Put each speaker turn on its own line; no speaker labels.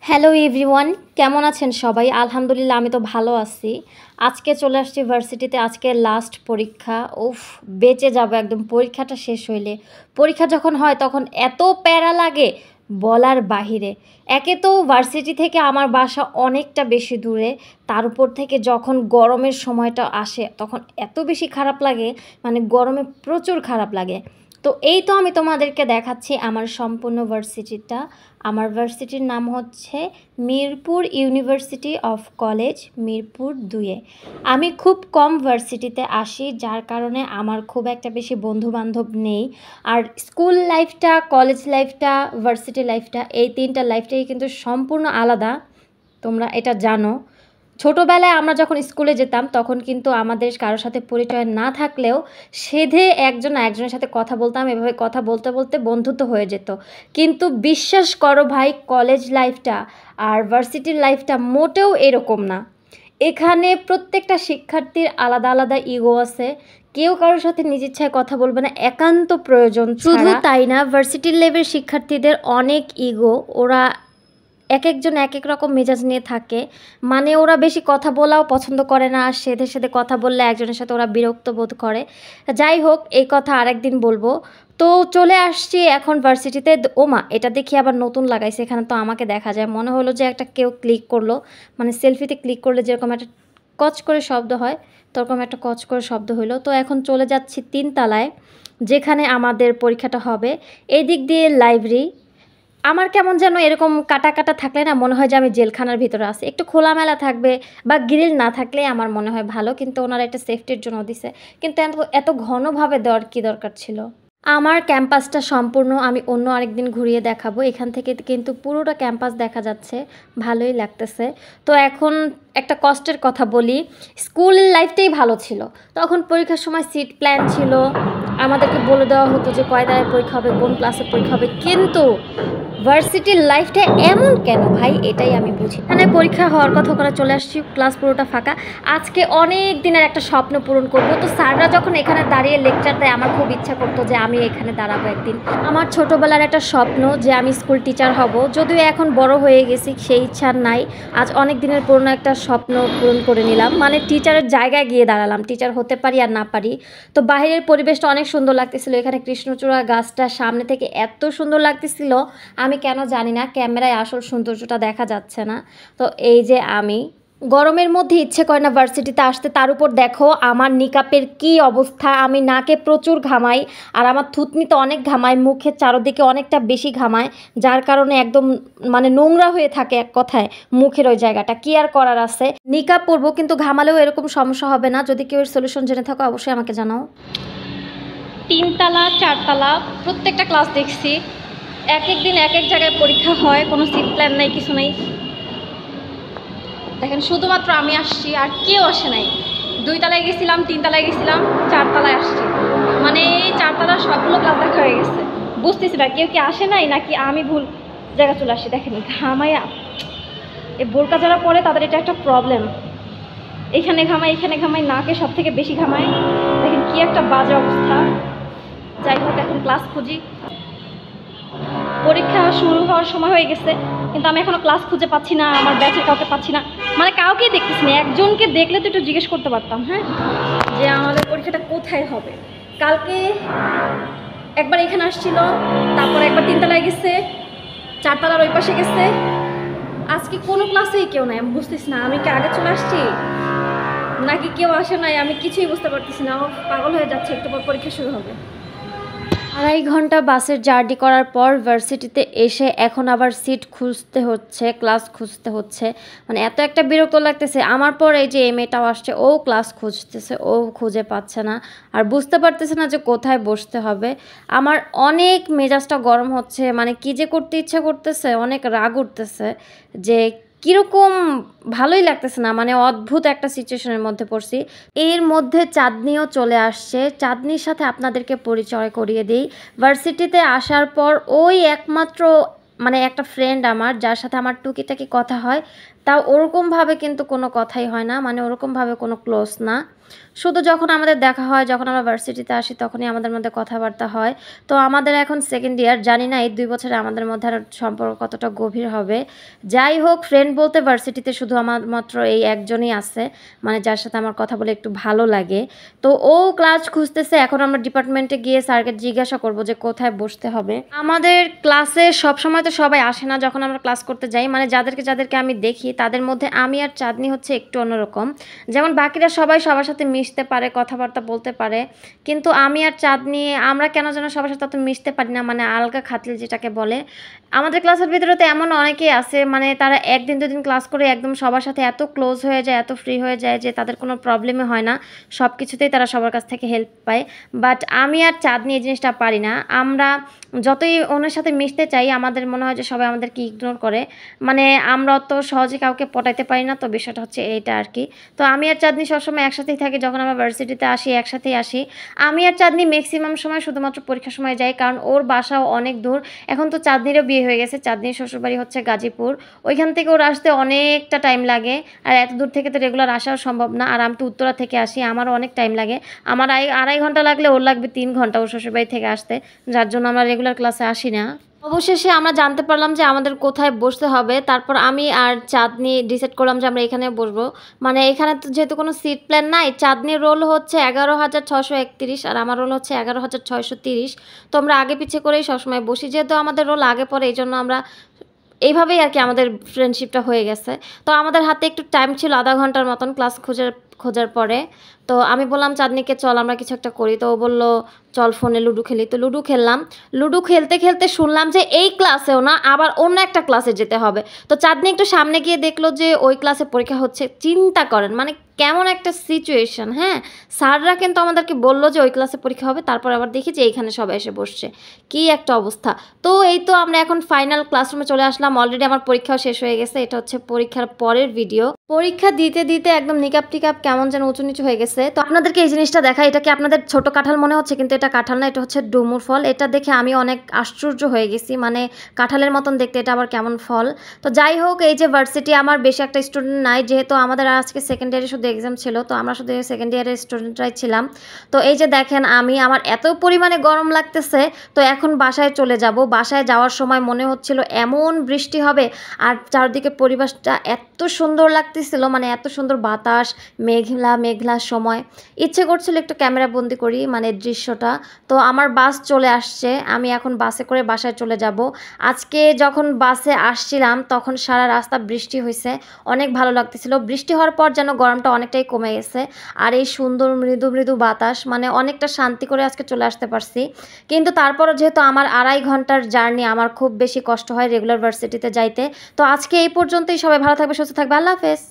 Hello everyone, কেমন আছেন সবাই? আলহামদুলিল্লাহ আমি তো ভালো আছি। আজকে চলে আসছি ভার্সিটিতে, আজকে লাস্ট পরীক্ষা। উফ, বেঁচে যাবো একদম পরীক্ষাটা শেষ হইলে। পরীক্ষা যখন হয় তখন এত প্যারা লাগে বলার বাহিরে। একে তো ভার্সিটি থেকে আমার বাসা অনেকটা বেশি দূরে, তার উপর থেকে যখন গরমের সময়টা আসে তখন এত বেশি খারাপ লাগে, মানে গরমে প্রচুর খারাপ লাগে। তো এই তো আমি তোমাদেরকে দেখাচ্ছি আমার সম্পূর্ণ ভার্সিটিটা। আমার ভার্সিটির নাম হচ্ছে Mirpur university of college, Mirpur 2-এ। আমি খুব কম ভার্সিটিতে আসি, যার কারণে আমার খুব একটা বেশি বন্ধুবান্ধব নেই। আর স্কুল লাইফটা, কলেজ লাইফটা, ভার্সিটি লাইফটা, এই তিনটা লাইফটাই কিন্তু সম্পূর্ণ আলাদা। তোমরা এটা জানো। ছোটোবেলায় আমরা যখন স্কুলে যেতাম তখন কিন্তু আমাদের কারোর সাথে পরিচয় না থাকলেও সেধে একজন একজনের সাথে কথা বলতাম, এভাবে কথা বলতে বলতে বন্ধুত্ব হয়ে যেত। কিন্তু বিশ্বাস করো ভাই, কলেজ লাইফটা আর ভার্সিটির লাইফটা মোটেও এরকম না। এখানে প্রত্যেকটা শিক্ষার্থীর আলাদা আলাদা ইগো আছে। কেউ কারোর সাথে নিজ ইচ্ছায় কথা বলবে না একান্ত প্রয়োজন। শুধু তাই না, ভার্সিটির লেভেলের শিক্ষার্থীদের অনেক ইগো। ওরা এক একজন এক এক রকম মেজাজ নিয়ে থাকে। মানে ওরা বেশি কথা বলাও পছন্দ করে না, আর সেধে সেধে কথা বললে একজনের সাথে ওরা বিরক্ত বোধ করে। যাই হোক, এই কথা আরেকদিন বলবো। তো চলে আসছি এখন ভার্সিটিতে। ওমা, এটা দেখি আবার নতুন লাগাইছে, এখানে তো আমাকে দেখা যায়। মনে হলো যে একটা কেউ ক্লিক করলো, মানে সেলফিতে ক্লিক করলে যেরকম একটা কচ করে শব্দ হয়, তরকম একটা কচ করে শব্দ হলো। তো এখন চলে যাচ্ছি 3 তলায়, যেখানে আমাদের পরীক্ষাটা হবে। এই দিক দিয়ে লাইব্রেরি। আমার কেমন যেন এরকম কাটা কাটা থাকলে না মনে হয় যে আমি জেলখানার ভিতরে আছি। একটু খোলামেলা থাকবে বা গ্রিল না থাকলে আমার মনে হয় ভালো, কিন্তু ওনারা একটা সেফটির জন্য দিছে। কিন্তু এত এত ঘনভাবে দেওয়ার কী দরকার ছিল? আমার ক্যাম্পাসটা সম্পূর্ণ আমি অন্য আরেকদিন ঘুরিয়ে দেখাবো। এখান থেকে কিন্তু পুরোটা ক্যাম্পাস দেখা যাচ্ছে, ভালোই লাগতেছে। তো এখন একটা কষ্টের কথা বলি, স্কুল লাইফটাই ভালো ছিল। তখন পরীক্ষার সময় সিট প্ল্যান ছিল, আমাদেরকে বলে দেওয়া হতো যে কয় তারিখে পরীক্ষা হবে, কোন ক্লাসে পরীক্ষা হবে। কিন্তু ভার্সিটির লাইফটা এমন কেন ভাই, এটাই আমি বুঝি। মানে পরীক্ষা হওয়ার কথা করে চলে আসছি, ক্লাস পুরোটা ফাঁকা। আজকে অনেক দিনের একটা স্বপ্ন পূরণ করব। তো স্যাররা যখন এখানে দাঁড়িয়ে লেকচার দেয়, আমার খুব ইচ্ছা করতো যে আমি এখানে দাঁড়াবো একদিন। আমার ছোটোবেলার একটা স্বপ্ন যে আমি স্কুল টিচার হব, যদিও এখন বড় হয়ে গেছি, সেই ইচ্ছা নাই। আজ অনেক দিনের পুরনো একটা স্বপ্ন পূরণ করে নিলাম, মানে টিচারের জায়গায় গিয়ে দাঁড়ালাম। টিচার হতে পারি আর না পারি। তো বাইরের পরিবেশটা অনেক সুন্দর লাগতেছিল, এখানে কৃষ্ণচূড়া গাছটা সামনে থেকে এত সুন্দর লাগতেছিল। আমি কেন জানি না ক্যামেরায় আসল সৌন্দর্যটা দেখা যাচ্ছে না। তো এই যে আমি গরমের মধ্যে ইচ্ছে করে না ভার্সিটিতে আসতে, তার উপর দেখো আমার নিকাপের কি অবস্থা। আমি নাকে প্রচুর ঘামাই, আর আমার থুতনিতে অনেক ঘামায়, মুখের চারদিকে অনেকটা বেশি ঘামায়, যার কারণে একদম মানে নোংরা হয়ে থাকে এক কথায় মুখের ওই জায়গাটা। কি আর করার আছে, নিকাপ পরবো, কিন্তু ঘামালেও এরকম সমস্যা হবে না। যদি কেউ এর সলিউশন জেনে থাকো অবশ্যই আমাকে জানাও। 3 তলা 4 তলা প্রত্যেকটা ক্লাস দেখছি, এক এক দিন এক এক জায়গায় পরীক্ষা হয়, কোনো সিট প্ল্যান নাই, কিছু নেই। দেখেন শুধুমাত্র আমি আসছি, আর কেউ আসে নাই। 2 তলায় গেছিলাম, 3 তলায় গেছিলাম, 4 তলায় আসছি। মানে এই 4 তলার সবগুলো ক্লাস দেখা হয়ে গেছে। বুঝতেছি না কেউ কি আসে নাই নাকি আমি ভুল জায়গায় চলে আসছি। দেখেন ঘামাইয়া, এই বোরকা যারা পরে তাদের এটা একটা প্রবলেম। এখানে ঘামাই, এখানে ঘামাই, নাকে সব থেকে বেশি ঘামায়। দেখেন কি একটা বাজে অবস্থা। যাই হোক, এখন ক্লাস খুঁজি। পরীক্ষা শুরু হওয়ার সময় হয়ে গেছে, কিন্তু আমি এখনও ক্লাস খুঁজে পাচ্ছি না, আমার ব্যাচের কাউকে পাচ্ছি না। মানে কাউকেই দেখতেছি না। একজনকে দেখলে তো একটু জিজ্ঞেস করতে পারতাম, হ্যাঁ, যে আমাদের পরীক্ষাটা কোথায় হবে। কালকে একবার এখানে আসছিল, তারপর একবার 3 তলায় গেছে, 4 তলার ওই পাশে গেছে। আজকে কোনো ক্লাসেই কেউ নাই। আমি বুঝতেছি না আমি কি আগে চলে আসছি নাকি কেউ আসে নাই, আমি কিছুই বুঝতে পারতেছি না। পাগল হয়ে যাচ্ছে, একটু পর পরীক্ষা শুরু হবে। 2.5 ঘন্টা বাসের জার্নি করার পর ভার্সিটিতে এসে এখন আবার সিট খুঁজতে হচ্ছে, ক্লাস খুঁজতে হচ্ছে। মানে এত একটা বিরক্ত লাগতেছে। আমার পর এই যে এই মেয়েটাও আসছে, ও ক্লাস খুঁজতেছে, ও খুঁজে পাচ্ছে না, আর বুঝতে পারতেছে না যে কোথায় বসতে হবে। আমার অনেক মেজাজটা গরম হচ্ছে, মানে কী যে করতে ইচ্ছা করতেছে, অনেক রাগ উঠতেছে যে কীরকম ভালোই লাগতেছে না। মানে অদ্ভুত একটা সিচুয়েশনের মধ্যে পড়ছি। এর মধ্যে চাঁদনিও চলে আসছে। চাঁদনির সাথে আপনাদেরকে পরিচয় করিয়ে দিই। ভার্সিটিতে আসার পর ওই একমাত্র মানে একটা ফ্রেন্ড আমার, যার সাথে আমার টুকিটাকি কথা হয়, তাও ওরকমভাবে কিন্তু কোনো কথাই হয় না, মানে ওরকমভাবে কোনো ক্লোজ না। শুধু যখন আমাদের দেখা হয়, যখন আমরা ভার্সিটিতে আসি তখনই আমাদের মধ্যে কথাবার্তা হয়। তো আমাদের এখন সেকেন্ড ইয়ার, জানি না এই 2 বছরে আমাদের মধ্যে আর সম্পর্ক কতটা গভীর হবে। যাই হোক, ফ্রেন্ড বলতে ভার্সিটিতে শুধু আমার মাত্র এই একজনই আছে, মানে যার সাথে আমার কথা বলে একটু ভালো লাগে। তো ও ক্লাস খুঁজতেছে, এখন আমরা ডিপার্টমেন্টে গিয়ে স্যারকে জিজ্ঞাসা করব যে কোথায় বসতে হবে। আমাদের ক্লাসে সবসময় তো সবাই আসে না যখন আমরা ক্লাস করতে যাই, মানে যাদেরকে আমি দেখি তাদের মধ্যে আমি আর চাঁদনি হচ্ছে একটু অন্যরকম। যেমন বাকিরা সবাই সবার সাথে মিশতে পারে, কথাবার্তা বলতে পারে, কিন্তু আমি আর চাঁদনি আমরা কেন যেন সবার সাথে অত মিশতে পারি না, মানে আলগা খাতির যেটাকে বলে। আমাদের ক্লাসের ভিতরে তো এমন অনেকেই আছে, মানে তারা একদিন দুদিন ক্লাস করে একদম সবার সাথে এত ক্লোজ হয়ে যায়, এত ফ্রি হয়ে যায় যে তাদের কোনো প্রবলেমই হয় না, সব কিছুতেই তারা সবার কাছ থেকে হেল্প পায়। বাট আমি আর চাঁদনি এই জিনিসটা পারি না। আমরা যতই ওনার সাথে মিশতে চাই আমাদের মনে হয় যে সবাই আমাদেরকে ইগনোর করে, মানে আমরা অত সহজে কাউকে পটাইতে পারি না। তো বিষয়টা হচ্ছে এইটা আর কি। তো আমি আর চাঁদনি সবসময় একসাথেই থাকি, যখন আমরা ভার্সিটিতে আসি একসাথেই আসি। আমি আর চাঁদনি ম্যাক্সিমাম সময় শুধুমাত্র পরীক্ষার সময় যাই, কারণ ওর বাসাও অনেক দূর। এখন তো চাঁদনিরও বিয়ে হয়ে গেছে, চাঁদনির শ্বশুরবাড়ি হচ্ছে গাজীপুর, ওইখান থেকে ওর আসতে অনেকটা টাইম লাগে। আর এত দূর থেকে তো রেগুলার আসাও সম্ভব না। আর আমি তো উত্তরা থেকে আসি, আমারও অনেক টাইম লাগে। আমার আড়াই ঘন্টা লাগলে ওর লাগবে 3 ঘন্টা ওর শ্বশুরবাড়ি থেকে আসতে, যার জন্য আমরা রেগুলার ক্লাসে আসি না। অবশেষে আমরা জানতে পারলাম যে আমাদের কোথায় বসতে হবে। তারপর আমি আর চাঁদনি ডিসাইড করলাম যে আমরা এখানে বসবো। মানে এখানে তো যেহেতু কোনো সিট প্ল্যান নাই, চাঁদনির রোল হচ্ছে 11,631 আর আমার রোল হচ্ছে 11,630। তো আমরা আগে পিছিয়ে করেই সবসময় বসি, যেহেতু আমাদের রোল আগে পরে, এই জন্য আমরা এইভাবেই আর কি আমাদের ফ্রেন্ডশিপটা হয়ে গেছে। তো আমাদের হাতে একটু টাইম ছিল আধা ঘন্টার মতন ক্লাস খোঁজার পরে। তো আমি বললাম চাঁদনিকে, চল আমরা কিছু একটা করি। তো ও বললো চল ফোনে লুডো খেলি। তো লুডো খেললাম। লুডো খেলতে খেলতে শুনলাম যে এই ক্লাসেও না, আবার অন্য একটা ক্লাসে যেতে হবে। তো চাঁদনি একটু সামনে গিয়ে দেখলো যে ওই ক্লাসে পরীক্ষা হচ্ছে। চিন্তা করেন মানে কেমন একটা সিচুয়েশন। হ্যাঁ, স্যাররা কিন্তু আমাদেরকে বললো যে ওই ক্লাসে পরীক্ষা হবে, তারপর আবার দেখি যে এইখানে সবাই এসে বসছে। কি একটা অবস্থা। তো এই তো আমরা এখন ফাইনাল ক্লাসরুমে চলে আসলাম। অলরেডি আমার পরীক্ষাও শেষ হয়ে গেছে। এটা হচ্ছে পরীক্ষার পরের ভিডিও। পরীক্ষা দিতে দিতে একদম নিকাপ টিকাপ কেমন যেন উঁচু নিচু হয়ে গেছে। তো আপনাদেরকে এই জিনিসটা দেখা, এটা কি আপনাদের ছোট কাঁঠাল মনে হচ্ছে, কিন্তু এটা কাঁঠাল না, এটা হচ্ছে ডুমুর ফল। এটা দেখে আমি অনেক আশ্চর্য হয়ে গেছি, মানে কাঁঠালের মতন দেখতে, এটা আবার কেমন ফল। তো যাই হোক, এই যে ভার্সিটি আমার বেশি একটা স্টুডেন্ট নাই, যেহেতু আমাদের আজকে সেকেন্ড ইয়ারে শুধু এক্সাম ছিল, তো আমরা শুধু সেকেন্ড ইয়ারের স্টুডেন্টরাই ছিলাম। তো এই যে দেখেন, আমার এত পরিমাণে গরম লাগতেছে। তো এখন বাসায় চলে যাব। বাসায় যাওয়ার সময় মনে হচ্ছিল এমন বৃষ্টি হবে, আর চারদিকে পরিবেশটা এত সুন্দর লাগতেছিল, মানে এত সুন্দর বাতাস, মেঘলা মেঘলা সময়। ইচ্ছে করছিল একটু ক্যামেরা বন্দি করি, মানে দৃশ্যটা। তো আমার বাস চলে আসছে, আমি এখন বাসে করে বাসায় চলে যাব। আজকে যখন বাসে আসছিলাম তখন সারা রাস্তা বৃষ্টি হয়েছে, অনেক ভালো লাগতেছিল। বৃষ্টি হওয়ার পর যেন গরমটা অনেকটাই কমে গেছে। আর এই সুন্দর মৃদু মৃদু বাতাস, মানে অনেকটা শান্তি করে আজকে চলে আসতে পারছি। কিন্তু তারপরও যেহেতু আমার 2.5 ঘন্টার জার্নি, আমার খুব বেশি কষ্ট হয় রেগুলার ভার্সিটিতে যাইতে। তো আজকে এই পর্যন্তই। সবাই ভালো থাকবে, সুস্থ থাকবে। আল্লাহ হাফেজ।